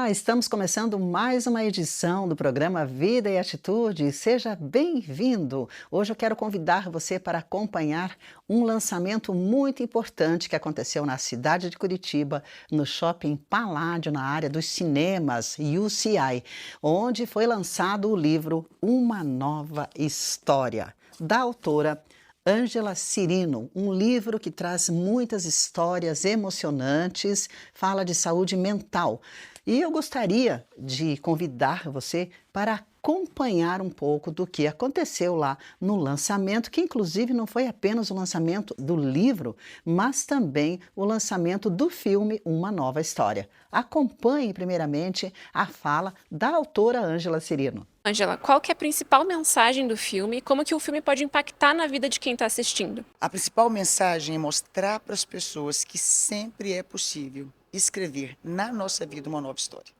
Olá, estamos começando mais uma edição do programa Vida e Atitude. Seja bem-vindo. Hoje eu quero convidar você para acompanhar um lançamento muito importante que aconteceu na cidade de Curitiba, no Shopping Paládio, na área dos cinemas UCI, onde foi lançado o livro Uma Nova História, da autora Ângela Cirino, um livro que traz muitas histórias emocionantes, fala de saúde mental. E eu gostaria de convidar você para acompanhar um pouco do que aconteceu lá no lançamento, que inclusive não foi apenas o lançamento do livro, mas também o lançamento do filme Uma Nova História. Acompanhe primeiramente a fala da autora Ângela Cirino. Ângela, qual que é a principal mensagem do filme e como que o filme pode impactar na vida de quem está assistindo? A principal mensagem é mostrar para as pessoas que sempre é possível escrever na nossa vida uma nova história.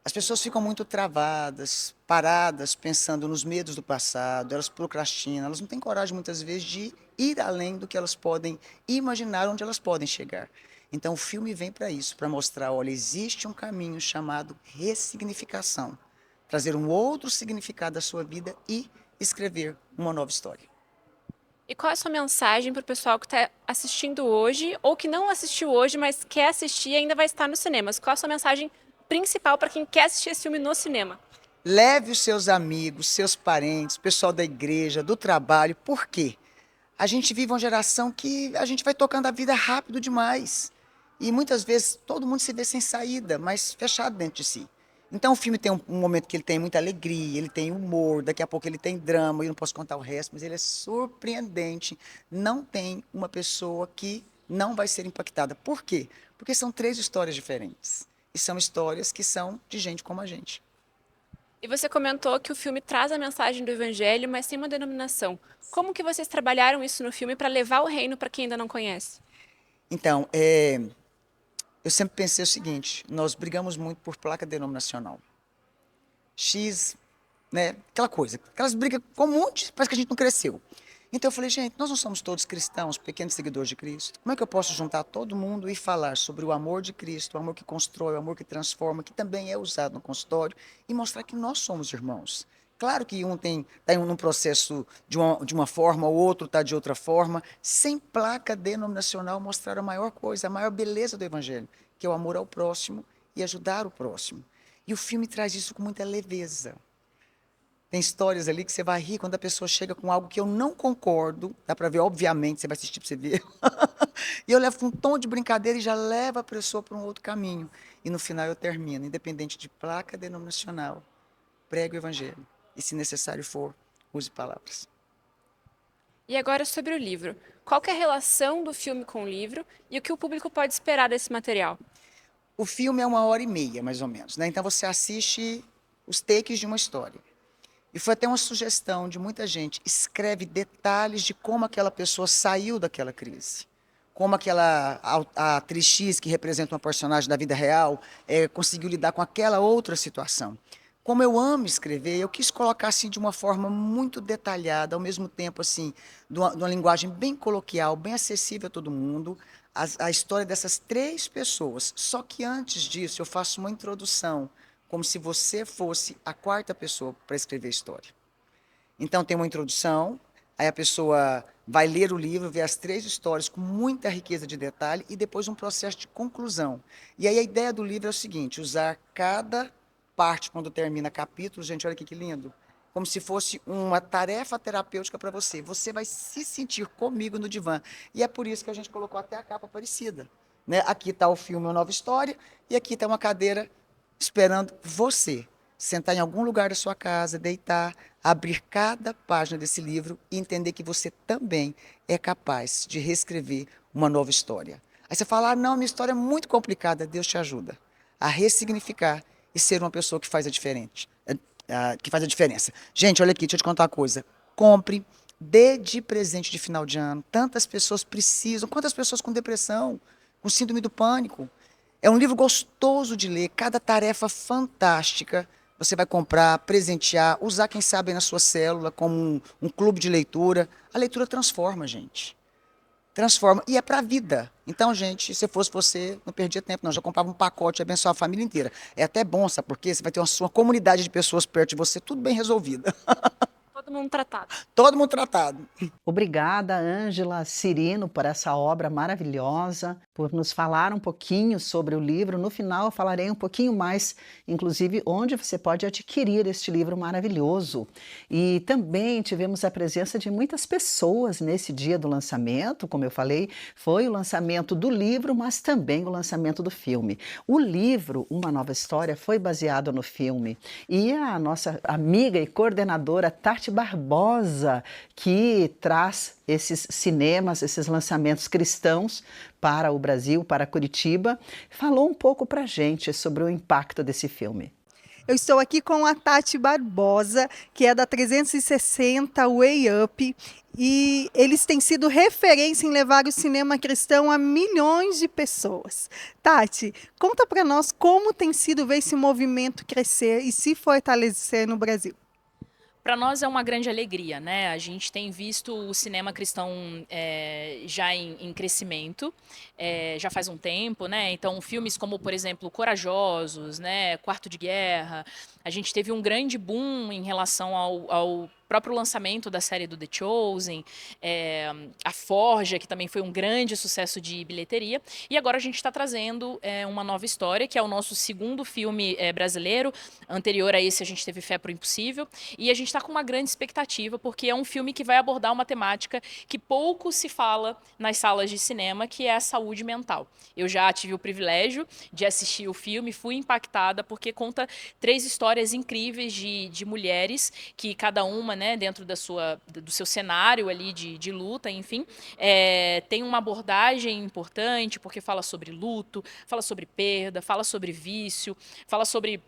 As pessoas ficam muito travadas, paradas, pensando nos medos do passado, elas procrastinam, elas não têm coragem muitas vezes de ir além do que elas podem imaginar onde elas podem chegar. Então o filme vem para isso, para mostrar, olha, existe um caminho chamado ressignificação, trazer um outro significado à sua vida e escrever uma nova história. E qual é a sua mensagem para o pessoal que está assistindo hoje ou que não assistiu hoje, mas quer assistir e ainda vai estar nos cinemas? Qual é a sua mensagem principal para quem quer assistir esse filme no cinema? Leve os seus amigos, seus parentes, pessoal da igreja, do trabalho. Por quê? A gente vive uma geração que a gente vai tocando a vida rápido demais. E muitas vezes todo mundo se vê sem saída, mas fechado dentro de si. Então o filme tem um momento que ele tem muita alegria, ele tem humor, daqui a pouco ele tem drama, eu não posso contar o resto, mas ele é surpreendente. Não tem uma pessoa que não vai ser impactada. Por quê? Porque são três histórias diferentes. E são histórias que são de gente como a gente. E você comentou que o filme traz a mensagem do evangelho, mas tem uma denominação. Como que vocês trabalharam isso no filme para levar o reino para quem ainda não conhece? Então, eu sempre pensei o seguinte, nós brigamos muito por placa denominacional. X, né, aquela coisa, aquelas brigas comuns, parece que a gente não cresceu. Então eu falei, gente, nós não somos todos cristãos, pequenos seguidores de Cristo. Como é que eu posso juntar todo mundo e falar sobre o amor de Cristo, o amor que constrói, o amor que transforma, que também é usado no consultório, e mostrar que nós somos irmãos. Claro que um está num processo de uma forma, o outro está de outra forma, sem placa denominacional mostrar a maior coisa, a maior beleza do Evangelho, que é o amor ao próximo e ajudar o próximo. E o filme traz isso com muita leveza. Tem histórias ali que você vai rir quando a pessoa chega com algo que eu não concordo. Dá para ver, obviamente, você vai assistir para você ver. E eu levo com um tom de brincadeira e já leva a pessoa para um outro caminho. E no final eu termino, independente de placa denominacional, prego o evangelho. E se necessário for, use palavras. E agora sobre o livro. Qual que é a relação do filme com o livro e o que o público pode esperar desse material? O filme é 1h30, mais ou menos, né? Então você assiste os takes de uma história. E foi até uma sugestão de muita gente. Escreve detalhes de como aquela pessoa saiu daquela crise. Como a atriz X, que representa uma personagem da vida real, conseguiu lidar com aquela outra situação. Como eu amo escrever, eu quis colocar assim de uma forma muito detalhada, ao mesmo tempo assim, de uma linguagem bem coloquial, bem acessível a todo mundo, a história dessas três pessoas. Só que antes disso eu faço uma introdução, como se você fosse a quarta pessoa para escrever a história. Então tem uma introdução, aí a pessoa vai ler o livro, ver as três histórias com muita riqueza de detalhe e depois um processo de conclusão. E aí a ideia do livro é o seguinte, usar cada parte quando termina capítulo, gente, olha aqui que lindo, como se fosse uma tarefa terapêutica para você. Você vai se sentir comigo no divã. E é por isso que a gente colocou até a capa parecida. Né? Aqui está o filme Uma Nova História e aqui está uma cadeira esperando você sentar em algum lugar da sua casa, deitar, abrir cada página desse livro e entender que você também é capaz de reescrever uma nova história. Aí você fala, não, minha história é muito complicada. Deus te ajuda a ressignificar e ser uma pessoa que faz a diferença. Gente, olha aqui, deixa eu te contar uma coisa. Compre, dê de presente de final de ano. Tantas pessoas precisam. Quantas pessoas com depressão, com síndrome do pânico? É um livro gostoso de ler, cada tarefa fantástica. Você vai comprar, presentear, usar, quem sabe, na sua célula, como um clube de leitura. A leitura transforma, gente. transforma e é para a vida. Então, gente, se eu fosse você, não perdia tempo, não. Já comprava um pacote e abençoava a família inteira. É até bom, sabe por quê? Você vai ter uma sua comunidade de pessoas perto de você, tudo bem resolvido. Todo mundo tratado. Todo mundo tratado. Obrigada, Ângela Cirino, por essa obra maravilhosa, por nos falar um pouquinho sobre o livro. No final, eu falarei um pouquinho mais, inclusive, onde você pode adquirir este livro maravilhoso. E também tivemos a presença de muitas pessoas nesse dia do lançamento. Como eu falei, foi o lançamento do livro, mas também o lançamento do filme. O livro, Uma Nova História, foi baseado no filme. E a nossa amiga e coordenadora Tati Barbosa, que traz esses cinemas, esses lançamentos cristãos para o Brasil, para Curitiba, falou um pouco para a gente sobre o impacto desse filme. Eu estou aqui com a Tati Barbosa, que é da 360 Way Up, e eles têm sido referência em levar o cinema cristão a milhões de pessoas. Tati, conta para nós como tem sido ver esse movimento crescer e se fortalecer no Brasil. Para nós é uma grande alegria, né? A gente tem visto o cinema cristão já em crescimento, já faz um tempo, né? Então, filmes como, por exemplo, Corajosos, né? Quarto de Guerra, a gente teve um grande boom em relação ao próprio lançamento da série do The Chosen, a Forja, que também foi um grande sucesso de bilheteria, e agora a gente está trazendo uma nova história, que é o nosso segundo filme brasileiro. Anterior a esse a gente teve Fé pro Impossível, e a gente está com uma grande expectativa, porque é um filme que vai abordar uma temática que pouco se fala nas salas de cinema, que é a saúde mental. Eu já tive o privilégio de assistir o filme, fui impactada, porque conta 3 histórias incríveis de mulheres, que cada uma, né, dentro do seu cenário ali de luta, enfim, tem uma abordagem importante, porque fala sobre luto, fala sobre perda, fala sobre vício, fala sobre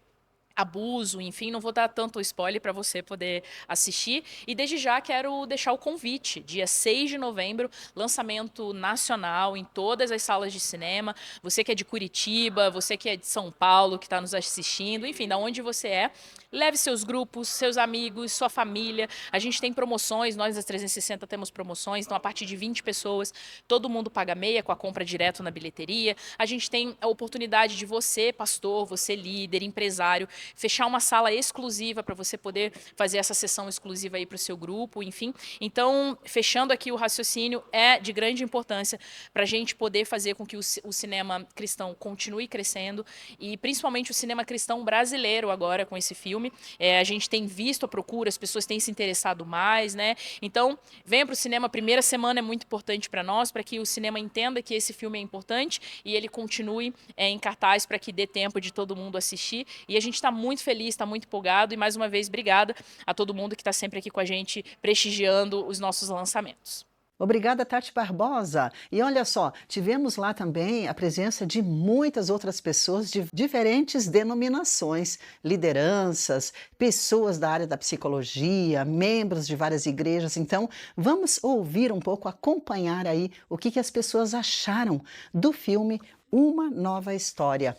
abuso, enfim, não vou dar tanto spoiler para você poder assistir. E desde já quero deixar o convite, dia 6 de novembro, lançamento nacional em todas as salas de cinema. Você que é de Curitiba, você que é de São Paulo, que está nos assistindo, enfim, da onde você é, leve seus grupos, seus amigos, sua família. A gente tem promoções, nós das 360 temos promoções, então a partir de 20 pessoas, todo mundo paga meia com a compra direto na bilheteria. A gente tem a oportunidade de você, pastor, você líder, empresário, fechar uma sala exclusiva para você poder fazer essa sessão exclusiva aí para o seu grupo, enfim. Então, fechando aqui o raciocínio, é de grande importância para a gente poder fazer com que o cinema cristão continue crescendo e principalmente o cinema cristão brasileiro agora com esse filme. A gente tem visto a procura, as pessoas têm se interessado mais, né? Então, venha para o cinema, a primeira semana é muito importante para nós, para que o cinema entenda que esse filme é importante e ele continue em cartaz para que dê tempo de todo mundo assistir. E a gente está muito feliz, está muito empolgado e mais uma vez obrigada a todo mundo que está sempre aqui com a gente prestigiando os nossos lançamentos. Obrigada, Tati Barbosa. E olha só, tivemos lá também a presença de muitas outras pessoas de diferentes denominações, lideranças, pessoas da área da psicologia, membros de várias igrejas. Então, vamos ouvir um pouco, acompanhar aí o que as pessoas acharam do filme Uma Nova História.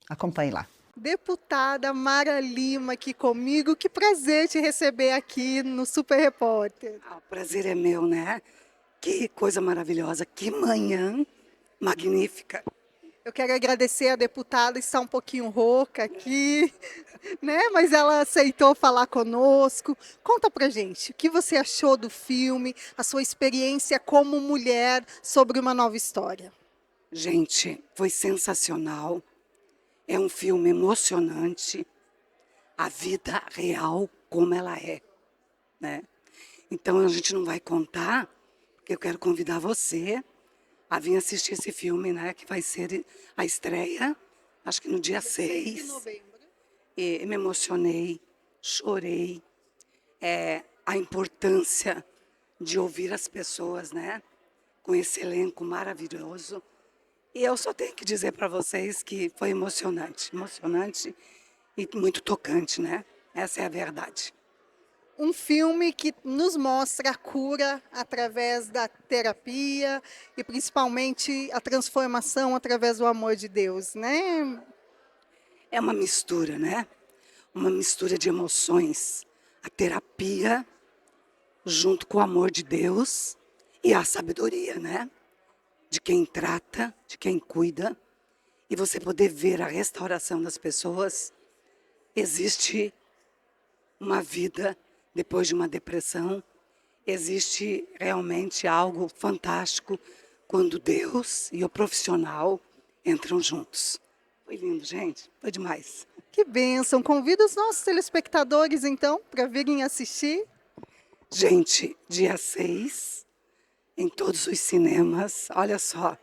Acompanhe lá. Deputada Mara Lima aqui comigo, que prazer te receber aqui no Super Repórter. O prazer é meu, né? Que coisa maravilhosa, que manhã magnífica. Eu quero agradecer a deputada, está um pouquinho rouca aqui, né? Mas ela aceitou falar conosco. Conta pra gente, o que você achou do filme, a sua experiência como mulher sobre Uma Nova História? Gente, foi sensacional. É um filme emocionante. A vida real como ela é, né? Então a gente não vai contar, porque eu quero convidar você a vir assistir esse filme, né? Que vai ser a estreia, acho que no dia 6 de novembro. E me emocionei, chorei. A importância de ouvir as pessoas, né? Com esse elenco maravilhoso. E eu só tenho que dizer para vocês que foi emocionante e muito tocante, né? Essa é a verdade. Um filme que nos mostra a cura através da terapia e principalmente a transformação através do amor de Deus, né? É uma mistura, né? Uma mistura de emoções. A terapia junto com o amor de Deus e a sabedoria, né? de quem trata, de quem cuida, e você poder ver a restauração das pessoas. Existe uma vida depois de uma depressão, existe realmente algo fantástico quando Deus e o profissional entram juntos. Foi lindo, gente, foi demais. Que bênção! Convido os nossos telespectadores, então, para virem assistir. Gente, dia 6, em todos os cinemas, olha só,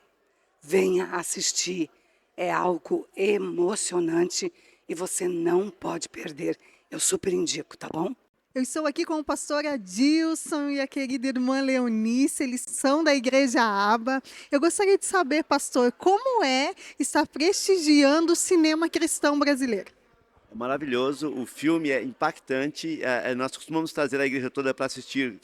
venha assistir. É algo emocionante e você não pode perder. Eu super indico, tá bom? Eu estou aqui com o pastor Adilson e a querida irmã Leonice, eles são da Igreja Aba. Eu gostaria de saber, pastor, como é estar prestigiando o cinema cristão brasileiro? É maravilhoso, o filme é impactante, nós costumamos trazer a igreja toda para assistir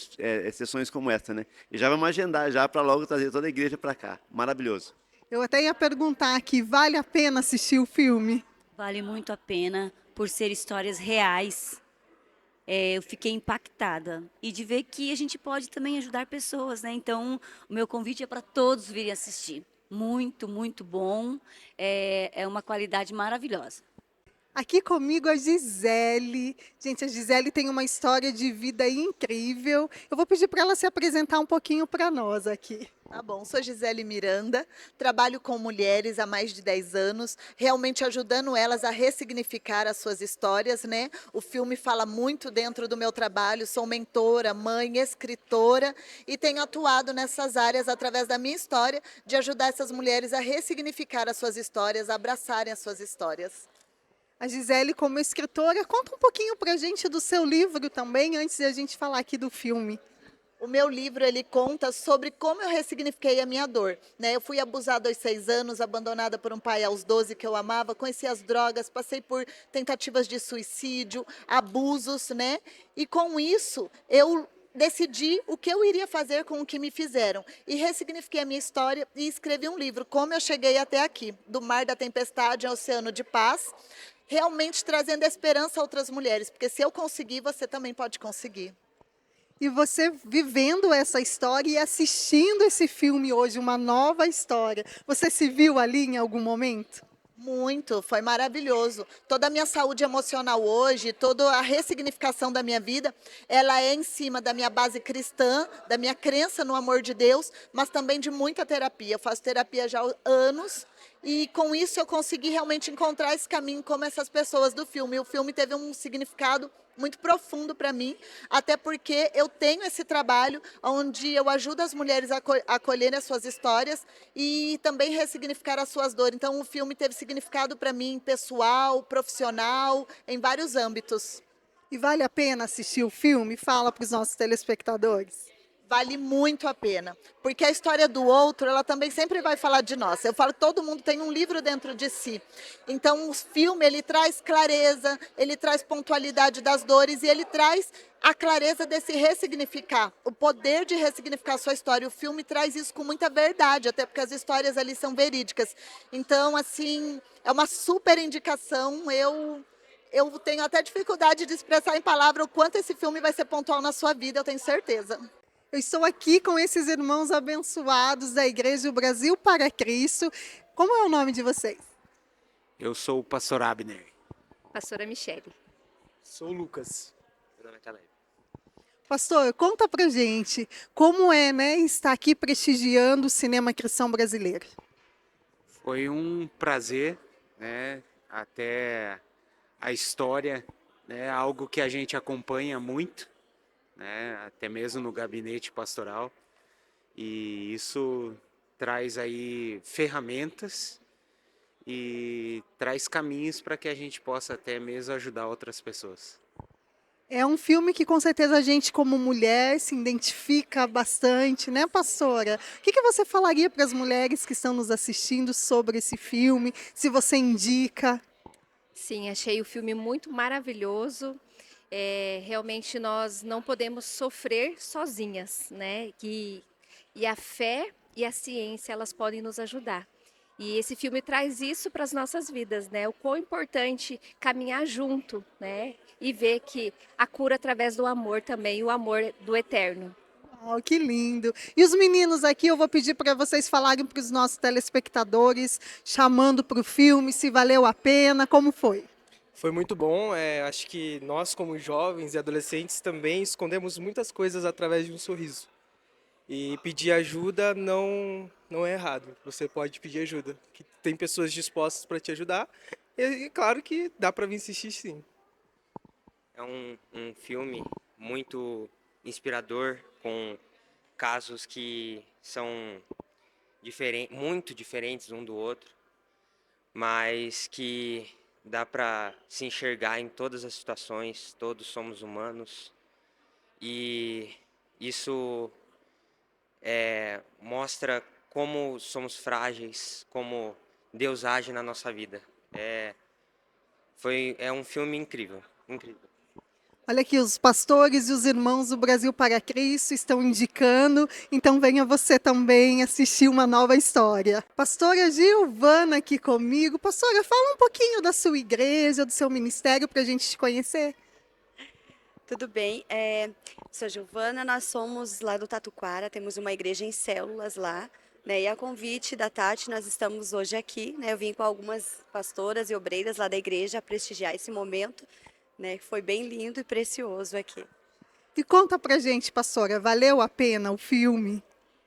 sessões como essa, né? E já vamos agendar já para logo trazer toda a igreja para cá, maravilhoso. Eu até ia perguntar aqui, vale a pena assistir o filme? Vale muito a pena por ser histórias reais. Eu fiquei impactada e de ver que a gente pode também ajudar pessoas, né? Então, o meu convite é para todos virem assistir. Muito, muito bom. É uma qualidade maravilhosa. Aqui comigo a Gisele. Gente, a Gisele tem uma história de vida incrível. Eu vou pedir para ela se apresentar um pouquinho para nós aqui. Tá bom, sou Gisele Miranda, trabalho com mulheres há mais de 10 anos, realmente ajudando elas a ressignificar as suas histórias, né? O filme fala muito dentro do meu trabalho, sou mentora, mãe, escritora e tenho atuado nessas áreas através da minha história de ajudar essas mulheres a ressignificar as suas histórias, a abraçarem as suas histórias. A Gisele, como escritora, conta um pouquinho para a gente do seu livro também, antes de a gente falar aqui do filme. O meu livro, ele conta sobre como eu ressignifiquei a minha dor, né? Eu fui abusada aos 6 anos, abandonada por um pai aos 12 que eu amava, conheci as drogas, passei por tentativas de suicídio, abusos, né? E com isso, eu decidi o que eu iria fazer com o que me fizeram. E ressignifiquei a minha história e escrevi um livro, Como Eu Cheguei Até Aqui, do mar da tempestade ao oceano de paz, realmente trazendo esperança a outras mulheres, porque se eu conseguir, você também pode conseguir. E você vivendo essa história e assistindo esse filme hoje, uma nova história, você se viu ali em algum momento? Muito, foi maravilhoso. Toda a minha saúde emocional hoje, toda a ressignificação da minha vida, ela é em cima da minha base cristã, da minha crença no amor de Deus, mas também de muita terapia. Eu faço terapia já há anos e com isso eu consegui realmente encontrar esse caminho como essas pessoas do filme. O filme teve um significado muito profundo para mim, até porque eu tenho esse trabalho onde eu ajudo as mulheres a acolherem as suas histórias e também ressignificar as suas dores. Então o filme teve significado para mim pessoal, profissional, em vários âmbitos. E vale a pena assistir o filme? Fala para os nossos telespectadores. Vale muito a pena, porque a história do outro, ela também sempre vai falar de nós. Eu falo, todo mundo tem um livro dentro de si. Então, o filme, ele traz clareza, ele traz pontualidade das dores e ele traz a clareza desse ressignificar, o poder de ressignificar a sua história. O filme traz isso com muita verdade, até porque as histórias ali são verídicas. Então, assim, é uma super indicação. Eu tenho até dificuldade de expressar em palavra o quanto esse filme vai ser pontual na sua vida, eu tenho certeza. Eu estou aqui com esses irmãos abençoados da Igreja do Brasil para Cristo. Como é o nome de vocês? Eu sou o pastor Abner. Pastora Michele. Sou o Lucas. Meu nome é Caleb. Pastor, conta pra gente como é, né, estar aqui prestigiando o cinema cristão brasileiro. Foi um prazer, né, até a história, né, algo que a gente acompanha muito, né, até mesmo no gabinete pastoral, e isso traz aí ferramentas e traz caminhos para que a gente possa até mesmo ajudar outras pessoas. É um filme que com certeza a gente como mulher se identifica bastante, né, pastora? O que você falaria para as mulheres que estão nos assistindo sobre esse filme, se você indica? Sim, achei o filme muito maravilhoso. Realmente nós não podemos sofrer sozinhas, né? E a fé e a ciência, elas podem nos ajudar. E esse filme traz isso para as nossas vidas, né? O quão importante caminhar junto, né? E ver que a cura através do amor também, o amor do eterno. Oh, que lindo. E os meninos aqui, eu vou pedir para vocês falarem para os nossos telespectadores, chamando para o filme, se valeu a pena, como foi? Foi muito bom. Acho que nós, como jovens e adolescentes, também escondemos muitas coisas através de um sorriso. E pedir ajuda não é errado. Você pode pedir ajuda, que tem pessoas dispostas para te ajudar. E claro que dá para vir assistir, sim. É um filme muito inspirador, com casos que são muito diferentes um do outro, mas que dá para se enxergar em todas as situações. Todos somos humanos e isso mostra como somos frágeis, como Deus age na nossa vida. É um filme incrível, incrível. Olha aqui, os pastores e os irmãos do Brasil para Cristo estão indicando, então venha você também assistir uma nova história. Pastora Gilvana aqui comigo. Pastora, fala um pouquinho da sua igreja, do seu ministério, para a gente te conhecer. Tudo bem, sou Giovana, nós somos lá do Tatuquara, temos uma igreja em células lá, né? E a convite da Tati, nós estamos hoje aqui, né? Eu vim com algumas pastoras e obreiras lá da igreja a prestigiar esse momento, né? Foi bem lindo e precioso aqui. E conta pra gente, pastora, valeu a pena o filme?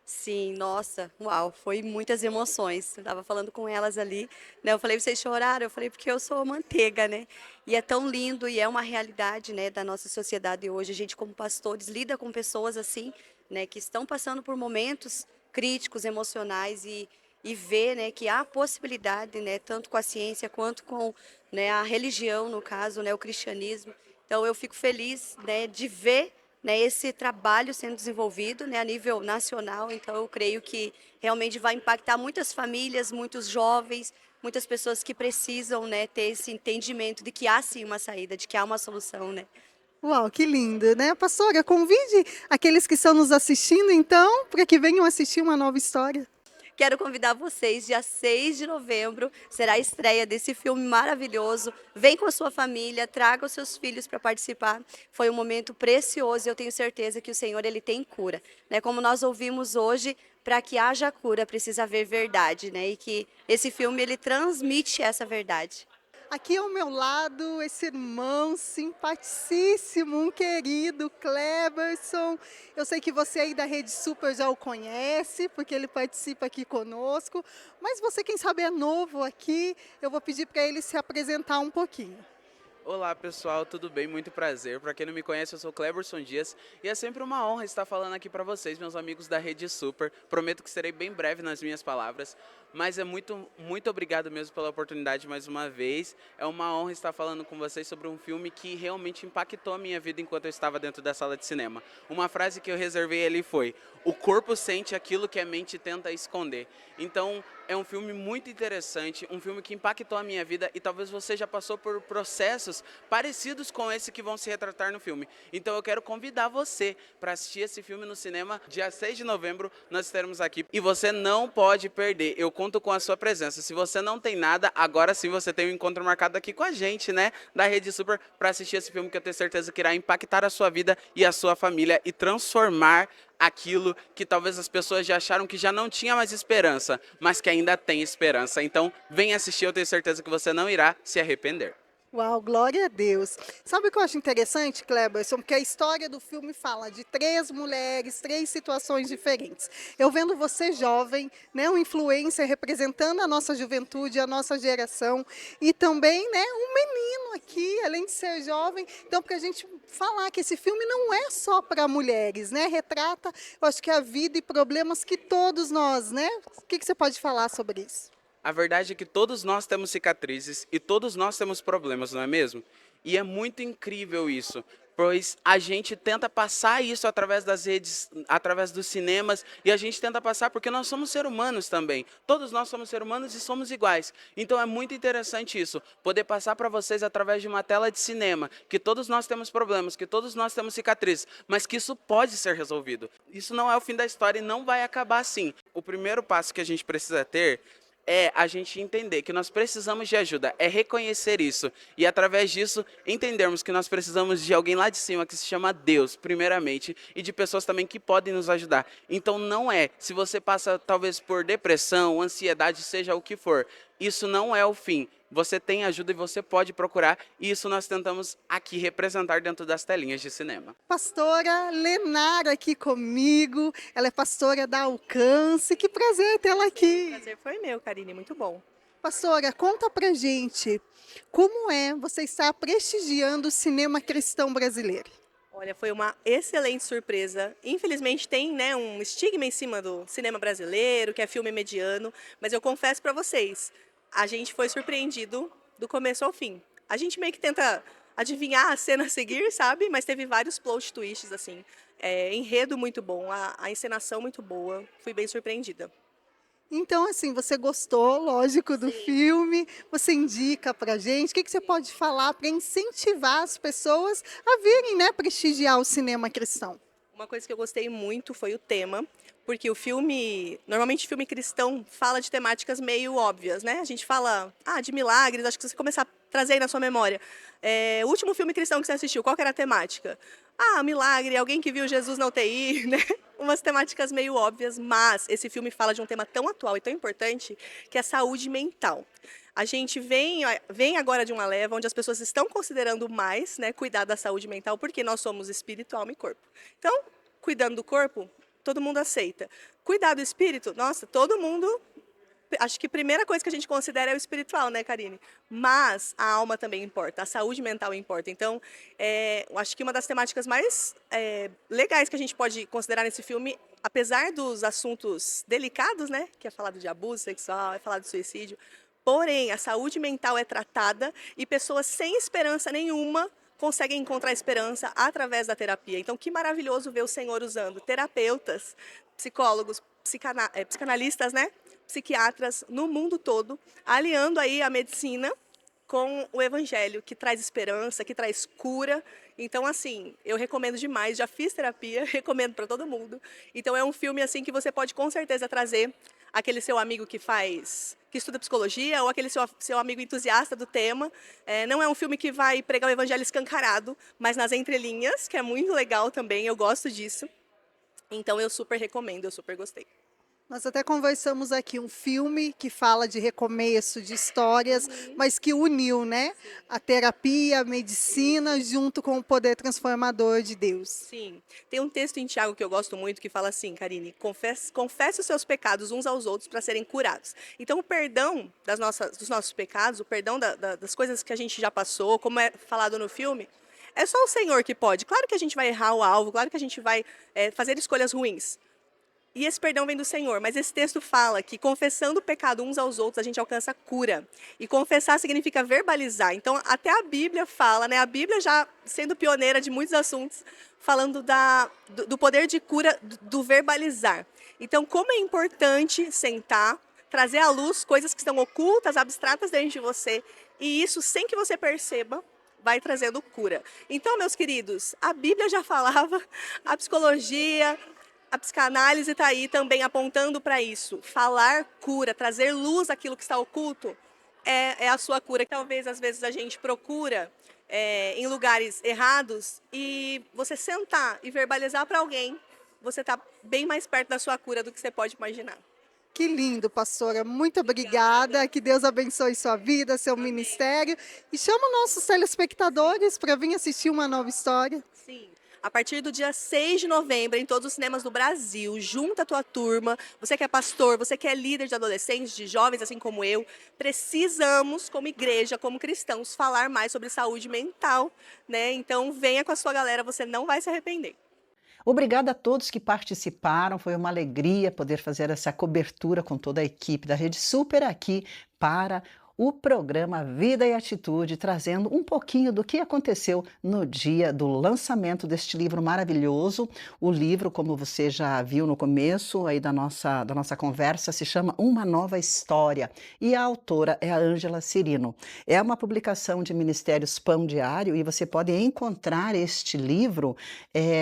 Sim, nossa, uau, foi muitas emoções. Eu estava falando com elas ali, né? Eu falei, vocês choraram? Eu falei, porque eu sou manteiga, né? E é tão lindo e é uma realidade, né, da nossa sociedade hoje. A gente, como pastores, lida com pessoas assim, né, que estão passando por momentos críticos, emocionais e vê, né, que há possibilidade, né, tanto com a ciência quanto com, né, a religião, no caso, né, o cristianismo. Então, eu fico feliz, né, de ver, né, esse trabalho sendo desenvolvido, né, a nível nacional. Então, eu creio que realmente vai impactar muitas famílias, muitos jovens, muitas pessoas que precisam, né, ter esse entendimento de que há sim uma saída, de que há uma solução, né. Uau, que lindo, né? Pastora, convide aqueles que estão nos assistindo, então, para que venham assistir uma nova história. Quero convidar vocês, dia 6 de novembro, será a estreia desse filme maravilhoso. Vem com a sua família, traga os seus filhos para participar. Foi um momento precioso e eu tenho certeza que o Senhor, ele tem cura, né? Como nós ouvimos hoje, para que haja cura precisa haver verdade, né? E que esse filme, ele transmite essa verdade. Aqui ao meu lado, esse irmão simpaticíssimo, um querido, Cleberson. Eu sei que você aí da Rede Super já o conhece, porque ele participa aqui conosco. Mas você, quem sabe, é novo aqui, eu vou pedir para ele se apresentar um pouquinho. Olá pessoal, tudo bem? Muito prazer. Para quem não me conhece, eu sou Cleberson Dias e é sempre uma honra estar falando aqui para vocês, meus amigos da Rede Super. Prometo que serei bem breve nas minhas palavras, mas é muito obrigado mesmo pela oportunidade mais uma vez. É uma honra estar falando com vocês sobre um filme que realmente impactou a minha vida enquanto eu estava dentro da sala de cinema. Uma frase que eu reservei ali foi: o corpo sente aquilo que a mente tenta esconder. Então, é um filme muito interessante, um filme que impactou a minha vida e talvez você já passou por processos parecidos com esse que vão se retratar no filme. Então eu quero convidar você para assistir esse filme no cinema. Dia 6 de novembro nós estaremos aqui e você não pode perder. Eu conto com a sua presença. Se você não tem nada, agora sim você tem um encontro marcado aqui com a gente, né, da Rede Super, para assistir esse filme que eu tenho certeza que irá impactar a sua vida e a sua família e transformar aquilo que talvez as pessoas já acharam que já não tinha mais esperança, mas que ainda tem esperança. Então, vem assistir, eu tenho certeza que você não irá se arrepender. Uau, glória a Deus. Sabe o que eu acho interessante, Cleberson? Porque a história do filme fala de 3 mulheres, 3 situações diferentes. Eu vendo você jovem, né, um influencer representando a nossa juventude, a nossa geração, e também, né, um menino aqui, além de ser jovem. Então, para a gente falar que esse filme não é só para mulheres, né? Retrata, eu acho que a vida e problemas que todos nós, né? O que você pode falar sobre isso? A verdade é que todos nós temos cicatrizes e todos nós temos problemas, não é mesmo? E é muito incrível isso, pois a gente tenta passar isso através das redes, através dos cinemas, e a gente tenta passar porque nós somos seres humanos também. Todos nós somos seres humanos e somos iguais. Então é muito interessante isso, poder passar para vocês através de uma tela de cinema, que todos nós temos problemas, que todos nós temos cicatrizes, mas que isso pode ser resolvido. Isso não é o fim da história e não vai acabar assim. O primeiro passo que a gente precisa ter é a gente entender que nós precisamos de ajuda, é reconhecer isso e através disso entendermos que nós precisamos de alguém lá de cima que se chama Deus, primeiramente, e de pessoas também que podem nos ajudar. Então não é, se você passa talvez por depressão, ansiedade, seja o que for, isso não é o fim. Você tem ajuda e você pode procurar, e isso nós tentamos aqui representar dentro das telinhas de cinema. Pastora Lenara aqui comigo, ela é pastora da Alcance, que prazer tê-la aqui. O prazer foi meu, Karine, muito bom. Pastora, conta pra gente, como você está prestigiando o cinema cristão brasileiro? Olha, foi uma excelente surpresa. Infelizmente tem, né, um estigma em cima do cinema brasileiro, que é filme mediano, mas eu confesso para vocês, a gente foi surpreendido do começo ao fim. A gente meio que tenta adivinhar a cena a seguir, sabe? Mas teve vários plot twists, assim. Enredo muito bom, a encenação muito boa. Fui bem surpreendida. Então, assim, você gostou, lógico, do filme, você indica pra gente, o que você pode falar para incentivar as pessoas a virem, né, prestigiar o cinema cristão? Uma coisa que eu gostei muito foi o tema, porque o filme, normalmente filme cristão fala de temáticas meio óbvias, né? A gente fala de milagres, acho que você começar a trazer aí na sua memória. O último filme cristão que você assistiu, qual que era a temática? Milagre, alguém que viu Jesus na UTI, né? Umas temáticas meio óbvias, mas esse filme fala de um tema tão atual e tão importante, que é a saúde mental. A gente vem agora de uma leva onde as pessoas estão considerando mais, né, cuidar da saúde mental, porque nós somos espírito, alma e corpo. Então, cuidando do corpo, todo mundo aceita. Cuidar do espírito, nossa, todo mundo... Acho que a primeira coisa que a gente considera é o espiritual, né, Karine? Mas a alma também importa, a saúde mental importa. Então, eu acho que uma das temáticas mais legais que a gente pode considerar nesse filme, apesar dos assuntos delicados, né, que é falado de abuso sexual, é falado de suicídio, porém, a saúde mental é tratada e pessoas sem esperança nenhuma conseguem encontrar esperança através da terapia. Então, que maravilhoso ver o Senhor usando terapeutas, psicólogos, psicanalistas, né? Psiquiatras no mundo todo, aliando aí a medicina com o evangelho, que traz esperança, que traz cura. Então, assim, eu recomendo demais, já fiz terapia, recomendo para todo mundo. Então, é um filme assim que você pode com certeza trazer aquele seu amigo que estuda psicologia, ou aquele seu amigo entusiasta do tema. Não é um filme que vai pregar o evangelho escancarado, mas nas entrelinhas, que é muito legal também, eu gosto disso. Então, eu super recomendo, eu super gostei. Nós até conversamos aqui um filme que fala de recomeço, de histórias, mas que uniu, né, a terapia, a medicina, junto com o poder transformador de Deus. Sim. Tem um texto em Tiago que eu gosto muito que fala assim, Karine, confesse os seus pecados uns aos outros para serem curados. Então, o perdão dos nossos pecados, o perdão das coisas que a gente já passou, como é falado no filme, é só o Senhor que pode. Claro que a gente vai errar o alvo, claro que a gente vai fazer escolhas ruins. E esse perdão vem do Senhor, mas esse texto fala que confessando o pecado uns aos outros, a gente alcança cura. E confessar significa verbalizar. Então, até a Bíblia fala, né? A Bíblia já sendo pioneira de muitos assuntos, falando do poder de cura do verbalizar. Então, como é importante sentar, trazer à luz coisas que estão ocultas, abstratas dentro de você, e isso, sem que você perceba, vai trazendo cura. Então, meus queridos, a Bíblia já falava, a psicologia... A psicanálise está aí também apontando para isso. Falar cura, trazer luz àquilo que está oculto é a sua cura. Talvez, às vezes, a gente procura em lugares errados e você sentar e verbalizar para alguém, você está bem mais perto da sua cura do que você pode imaginar. Que lindo, pastora. Muito obrigada. Que Deus abençoe sua vida, seu ministério. E chama nossos telespectadores para vir assistir uma nova história. Sim. A partir do dia 6 de novembro, em todos os cinemas do Brasil, junta a tua turma, você que é pastor, você que é líder de adolescentes, de jovens, assim como eu, precisamos, como igreja, como cristãos, falar mais sobre saúde mental, né? Então, venha com a sua galera, você não vai se arrepender. Obrigada a todos que participaram, foi uma alegria poder fazer essa cobertura com toda a equipe da Rede Super aqui para o programa Vida e Atitude, trazendo um pouquinho do que aconteceu no dia do lançamento deste livro maravilhoso. O livro, como você já viu no começo aí da nossa conversa, se chama Uma Nova História e a autora é a Ângela Cirino. É uma publicação de Ministérios Pão Diário e você pode encontrar este livro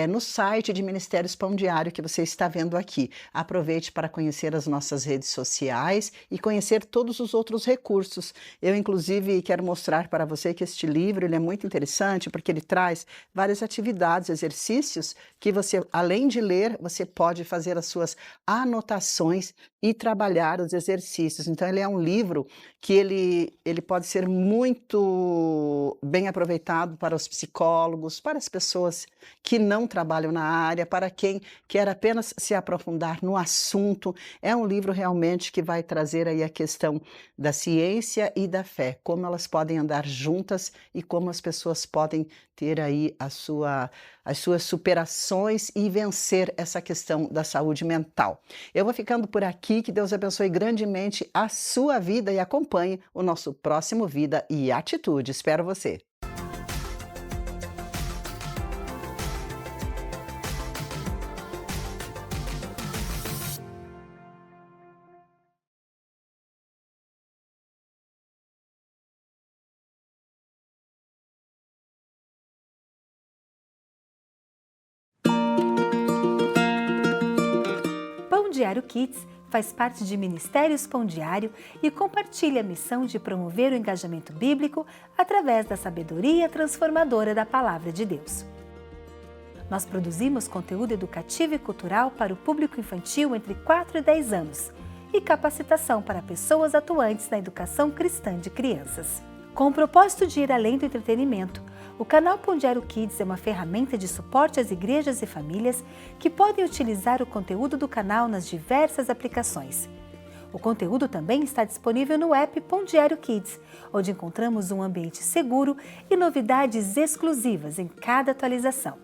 no site de Ministérios Pão Diário que você está vendo aqui. Aproveite para conhecer as nossas redes sociais e conhecer todos os outros recursos. Eu, inclusive, quero mostrar para você que este livro ele é muito interessante porque ele traz várias atividades, exercícios que você, além de ler, você pode fazer as suas anotações e trabalhar os exercícios. Então, ele é um livro que ele pode ser muito bem aproveitado para os psicólogos, para as pessoas que não trabalham na área, para quem quer apenas se aprofundar no assunto. É um livro realmente que vai trazer aí a questão da ciência e da fé, como elas podem andar juntas e como as pessoas podem ter aí as suas superações e vencer essa questão da saúde mental. Eu vou ficando por aqui, que Deus abençoe grandemente a sua vida e acompanhe o nosso próximo Vida e Atitude. Espero você. Pão Diário Kids faz parte de Ministérios Pão Diário e compartilha a missão de promover o engajamento bíblico através da sabedoria transformadora da Palavra de Deus. Nós produzimos conteúdo educativo e cultural para o público infantil entre 4 e 10 anos e capacitação para pessoas atuantes na educação cristã de crianças. Com o propósito de ir além do entretenimento, o canal Pão Diário Kids é uma ferramenta de suporte às igrejas e famílias que podem utilizar o conteúdo do canal nas diversas aplicações. O conteúdo também está disponível no app Pão Diário Kids, onde encontramos um ambiente seguro e novidades exclusivas em cada atualização.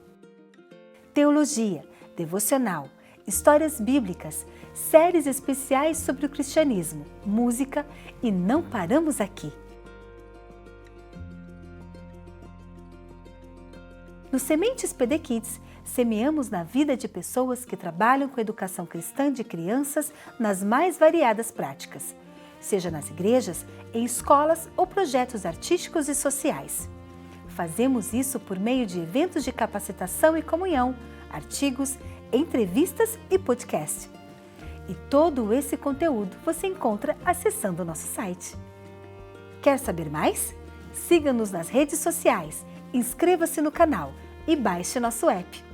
Teologia, devocional, histórias bíblicas, séries especiais sobre o cristianismo, música e não paramos aqui. No Sementes PD Kids, semeamos na vida de pessoas que trabalham com educação cristã de crianças nas mais variadas práticas, seja nas igrejas, em escolas ou projetos artísticos e sociais. Fazemos isso por meio de eventos de capacitação e comunhão, artigos, entrevistas e podcast. E todo esse conteúdo você encontra acessando o nosso site. Quer saber mais? Siga-nos nas redes sociais, inscreva-se no canal e baixe nosso app.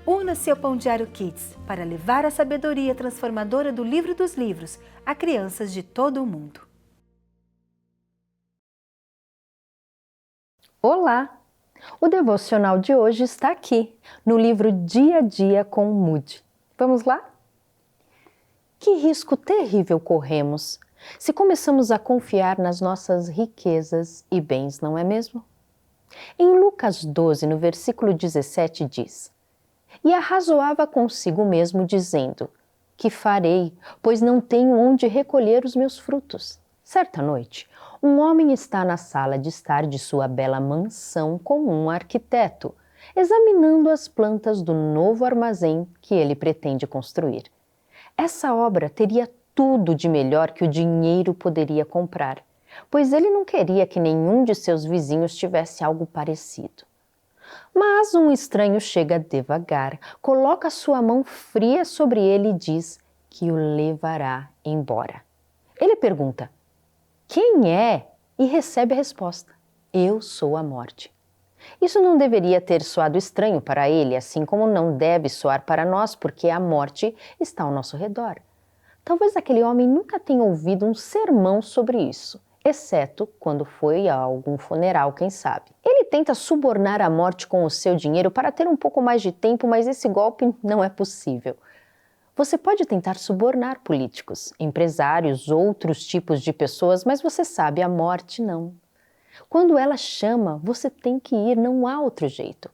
Una-se ao Pão Diário Kids para levar a sabedoria transformadora do Livro dos Livros a crianças de todo o mundo. Olá! O devocional de hoje está aqui, no livro Dia a Dia com Moody. Vamos lá? Que risco terrível corremos se começamos a confiar nas nossas riquezas e bens, não é mesmo? Em Lucas 12, no versículo 17, diz: E arrazoava consigo mesmo, dizendo: Que farei, pois não tenho onde recolher os meus frutos? Certa noite, um homem está na sala de estar de sua bela mansão com um arquiteto, examinando as plantas do novo armazém que ele pretende construir. Essa obra teria tudo de melhor que o dinheiro poderia comprar, pois ele não queria que nenhum de seus vizinhos tivesse algo parecido. Mas um estranho chega devagar, coloca sua mão fria sobre ele e diz que o levará embora. Ele pergunta: Quem é? E recebe a resposta: Eu sou a morte. Isso não deveria ter soado estranho para ele, assim como não deve soar para nós, porque a morte está ao nosso redor. Talvez aquele homem nunca tenha ouvido um sermão sobre isso, exceto quando foi a algum funeral, quem sabe. Ele tenta subornar a morte com o seu dinheiro para ter um pouco mais de tempo, mas esse golpe não é possível. Você pode tentar subornar políticos, empresários, outros tipos de pessoas, mas você sabe, a morte não. Quando ela chama, você tem que ir, não há outro jeito.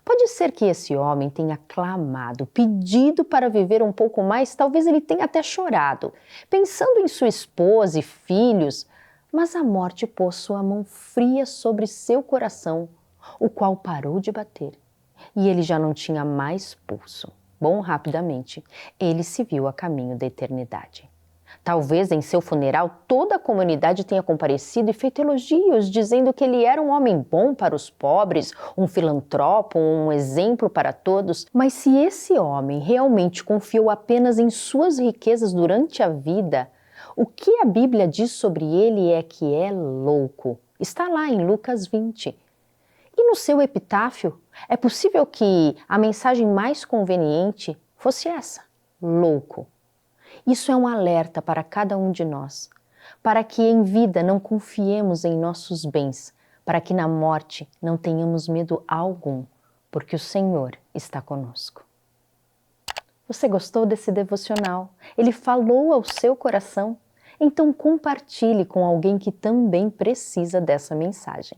Pode ser que esse homem tenha clamado, pedido para viver um pouco mais, talvez ele tenha até chorado, pensando em sua esposa e filhos, Mas a morte pôs sua mão fria sobre seu coração, o qual parou de bater, e ele já não tinha mais pulso. Bom, rapidamente, ele se viu a caminho da eternidade. Talvez em seu funeral toda a comunidade tenha comparecido e feito elogios, dizendo que ele era um homem bom para os pobres, um filantropo, um exemplo para todos. Mas se esse homem realmente confiou apenas em suas riquezas durante a vida, o que a Bíblia diz sobre ele é que é louco. Está lá em Lucas 20. E no seu epitáfio, é possível que a mensagem mais conveniente fosse essa: louco. Isso é um alerta para cada um de nós, para que em vida não confiemos em nossos bens, para que na morte não tenhamos medo algum, porque o Senhor está conosco. Você gostou desse devocional? Ele falou ao seu coração? Então compartilhe com alguém que também precisa dessa mensagem.